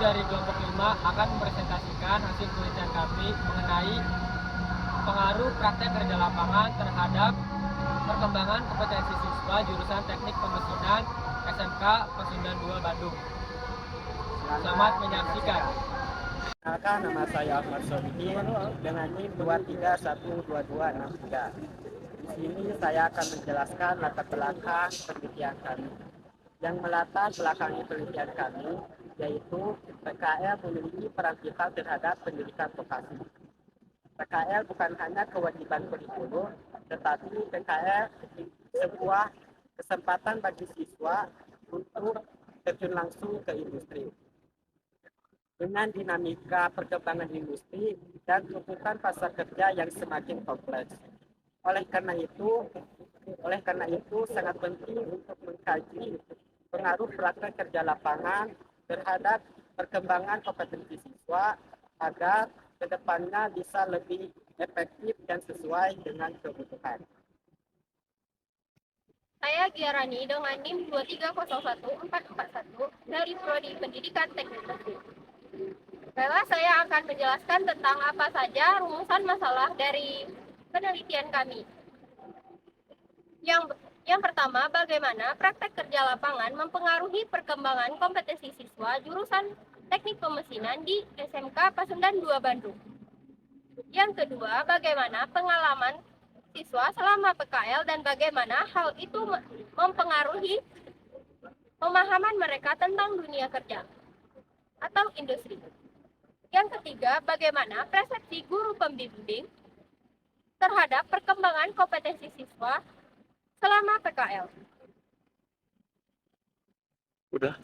dari kelompok 5 akan mempresentasikan hasil penelitian kami mengenai pengaruh praktek kerja lapangan terhadap perkembangan kompetensi siswa jurusan Teknik Pemesinan SMK Pasundan 2 Bandung. Selamat menyaksikan. Perkenalkan, nama saya Ahmad Solihin dengan NIM 2312263. Di sini saya akan menjelaskan latar belakang penelitian kami. Yang melatar belakangi penelitian kami yaitu PKL memiliki peran vital terhadap pendidikan vokasi. PKL bukan hanya kewajiban kurikulum, tetapi PKL sebuah kesempatan bagi siswa untuk terjun langsung ke industri. Dengan dinamika perkembangan industri dan tuntutan pasar kerja yang semakin kompleks. Oleh karena itu sangat penting untuk mengkaji pengaruh praktek kerja lapangan terhadap perkembangan kompetensi siswa agar kedepannya bisa lebih efektif dan sesuai dengan kebutuhan. Saya Giarani dengan NIM 2301441 dari Prodi Pendidikan Teknik Mesin. Baiklah, saya akan menjelaskan tentang apa saja rumusan masalah dari penelitian kami. Yang pertama, bagaimana praktek kerja lapangan mempengaruhi perkembangan kompetensi siswa jurusan Teknik Pemesinan di SMK Pasundan 2 Bandung. Yang kedua, bagaimana pengalaman siswa selama PKL dan bagaimana hal itu mempengaruhi pemahaman mereka tentang dunia kerja atau industri. Yang ketiga, bagaimana persepsi guru pembimbing terhadap perkembangan kompetensi siswa selama PKL. Udah.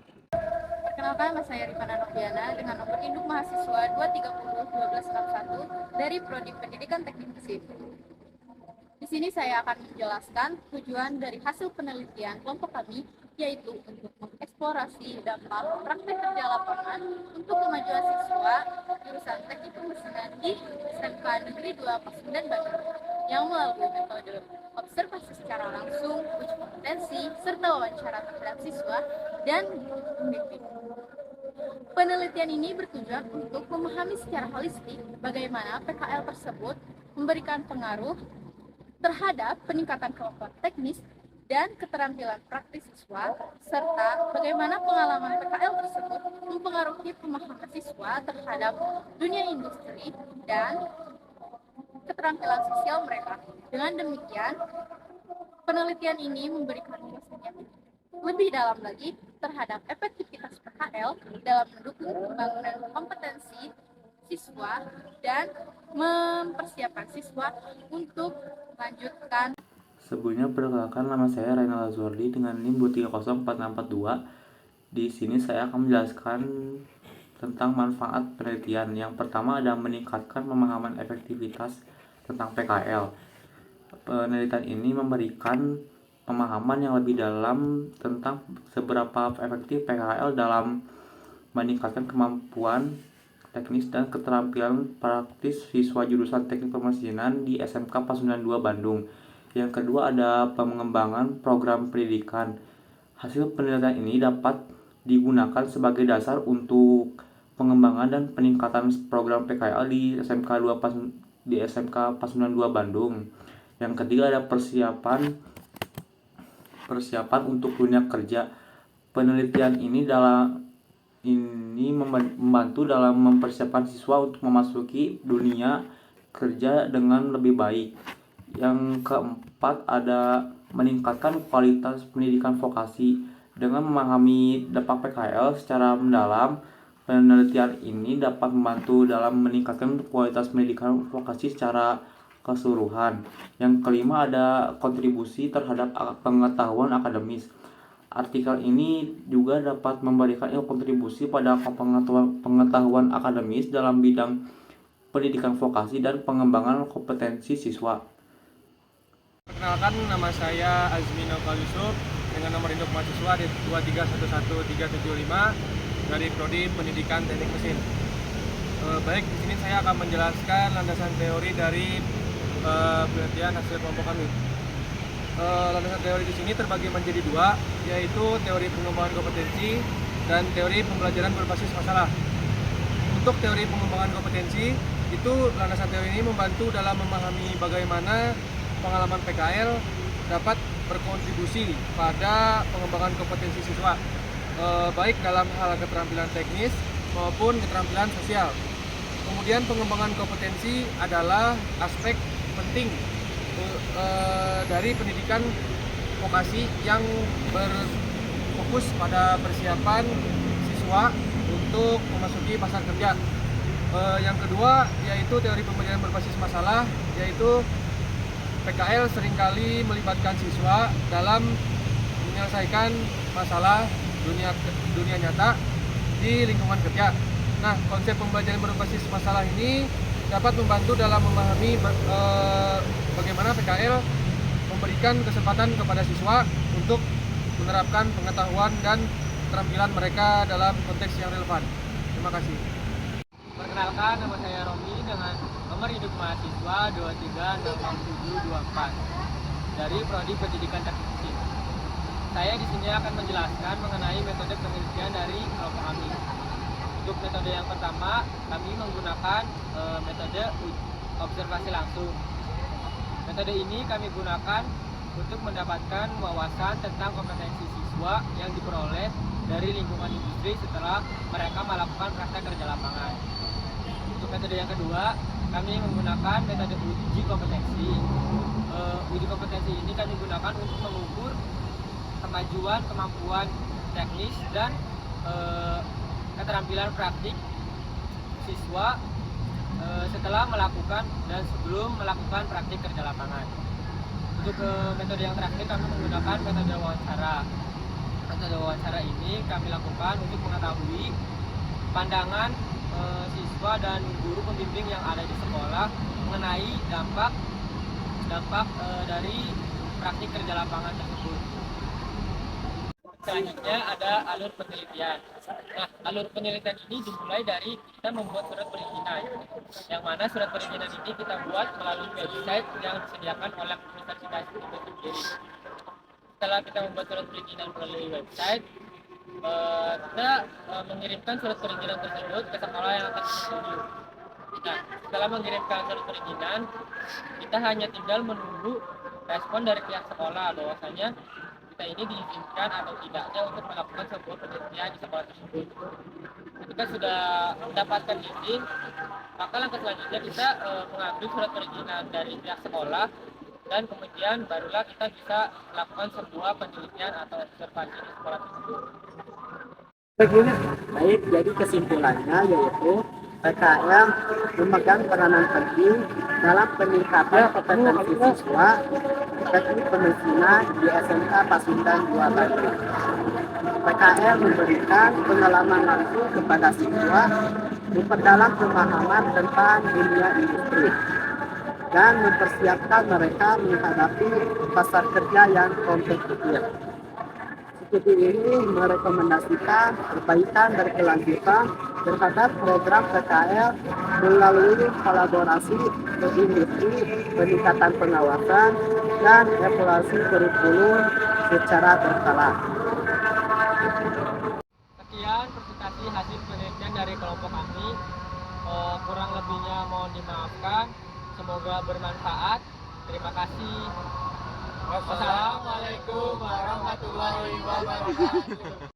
Perkenalkan, nama saya Rifana Noviana dengan nomor induk mahasiswa 2301261 dari Prodi Pendidikan Teknik Mesin. Di sini saya akan menjelaskan tujuan dari hasil penelitian kelompok kami, yaitu untuk mengeksplorasi dampak praktek kerja lapangan untuk kemajuan siswa jurusan Teknik Pemesinan di SMK Negeri 2 Pasundan Bandung yang melalui metode observasi secara langsung, uji kompetensi, serta wawancara terhadap siswa dan pembimbing. Penelitian ini bertujuan untuk memahami secara holistik bagaimana PKL tersebut memberikan pengaruh terhadap peningkatan kemampuan teknis dan keterampilan praktis siswa, serta bagaimana pengalaman PKL tersebut mempengaruhi pemahaman siswa terhadap dunia industri dan keterampilan sosial mereka. Dengan demikian, penelitian ini memberikan ulasan yang lebih dalam lagi terhadap efektivitas PKL dalam mendukung pembangunan kompetensi siswa dan mempersiapkan siswa untuk melanjutkan. Sebelumnya, perkenalkan, nama saya Rainal Azwardi dengan NIM 2304642. Di sini saya akan menjelaskan tentang manfaat penelitian. Yang pertama adalah meningkatkan pemahaman efektivitas tentang PKL. Penelitian ini memberikan pemahaman yang lebih dalam tentang seberapa efektif PKL dalam meningkatkan kemampuan teknis dan keterampilan praktis siswa jurusan Teknik Pemesinan di SMK Pasundan 2 Bandung. Yang kedua ada pengembangan program pendidikan. Hasil penelitian ini dapat digunakan sebagai dasar untuk pengembangan dan peningkatan program PKL di SMK Pasundan 2 Bandung. Yang ketiga ada persiapan untuk dunia kerja. Penelitian ini membantu dalam mempersiapkan siswa untuk memasuki dunia kerja dengan lebih baik. Yang keempat ada meningkatkan kualitas pendidikan vokasi. Dengan memahami dampak PKL secara mendalam, penelitian ini dapat membantu dalam meningkatkan kualitas pendidikan vokasi secara keseluruhan. Yang kelima ada kontribusi terhadap pengetahuan akademis. Artikel ini juga dapat memberikan kontribusi pada pengetahuan akademis dalam bidang pendidikan vokasi dan pengembangan kompetensi siswa. Perkenalkan, nama saya Azmi Naufal Yusuf dengan nomor induk mahasiswa 2311375 dari Prodi Pendidikan Teknik Mesin. Baik, di sini saya akan menjelaskan landasan teori dari penelitian hasil kelompok kami. Landasan teori di sini terbagi menjadi dua, yaitu teori pengembangan kompetensi dan teori pembelajaran berbasis masalah. Untuk teori pengembangan kompetensi, itu landasan teori ini membantu dalam memahami bagaimana pengalaman PKL dapat berkontribusi pada pengembangan kompetensi siswa, baik dalam hal keterampilan teknis maupun keterampilan sosial. Kemudian pengembangan kompetensi adalah aspek penting dari pendidikan vokasi yang berfokus pada persiapan siswa untuk memasuki pasar kerja. Yang kedua yaitu teori pembelajaran berbasis masalah, yaitu PKL seringkali melibatkan siswa dalam menyelesaikan masalah dunia nyata di lingkungan kerja. Nah, konsep pembelajaran berbasis masalah ini dapat membantu dalam memahami bagaimana PKL memberikan kesempatan kepada siswa untuk menerapkan pengetahuan dan keterampilan mereka dalam konteks yang relevan. Terima kasih. Perkenalkan, nama saya Romi dengan nomor hidup mahasiswa 236724 dari Prodi Pendidikan Teknik Mesin. Saya di sini akan menjelaskan mengenai metode penelitian dari kelompok kami. Untuk metode yang pertama, kami menggunakan metode observasi langsung. Metode ini kami gunakan untuk mendapatkan wawasan tentang kompetensi siswa yang diperoleh dari lingkungan industri setelah mereka melakukan praktek kerja lapangan. Untuk metode yang kedua, kami menggunakan metode uji kompetensi. Uji kompetensi ini kami gunakan untuk mengukur kemajuan, kemampuan teknis dan keterampilan praktik siswa setelah melakukan dan sebelum melakukan praktik kerja lapangan. Untuk metode yang terakhir, kami menggunakan metode wawancara. Metode wawancara ini kami lakukan untuk mengetahui pandangan siswa dan guru pembimbing yang ada di sekolah mengenai dampak dari praktik kerja lapangan tersebut. Selanjutnya ada alur penelitian. Nah, alur penelitian ini dimulai dari kita membuat surat perizinan, yang mana surat perizinan ini kita buat melalui website yang disediakan oleh universitas itu sendiri. Setelah kita membuat surat perizinan melalui website, kita mengirimkan surat perizinan tersebut ke sekolah yang akan kita tuju. Nah, setelah mengirimkan surat perizinan, kita hanya tinggal menunggu respon dari pihak sekolah bahwasanya kita ini diizinkan atau tidaknya untuk melakukan sebuah penelitian di sekolah tersebut. Ketika sudah mendapatkan izin, maka langkah selanjutnya kita mengambil surat perizinan dari pihak sekolah dan kemudian barulah kita bisa melakukan sebuah penelitian atau observasi di sekolah tersebut. Baik, jadi kesimpulannya yaitu PKL memegang peranan penting dalam peningkatan kompetensi siswa teknik pemesinan di SMK Pasundan 2 Bandung. PKL memberikan pengalaman langsung kepada siswa, memperdalam pemahaman tentang dunia industri, dan mempersiapkan mereka menghadapi pasar kerja yang kompetitif. Studi ini merekomendasikan perbaikan berkelanjutan terhadap program PKL melalui kolaborasi industri, peningkatan pengawasan, dan evaluasi kurikulum secara berkala. Sekian presentasi hasil penelitian dari kelompok kami. Kurang lebihnya mohon dimaafkan. Semoga bermanfaat. Terima kasih. Wassalamualaikum warahmatullahi wabarakatuh.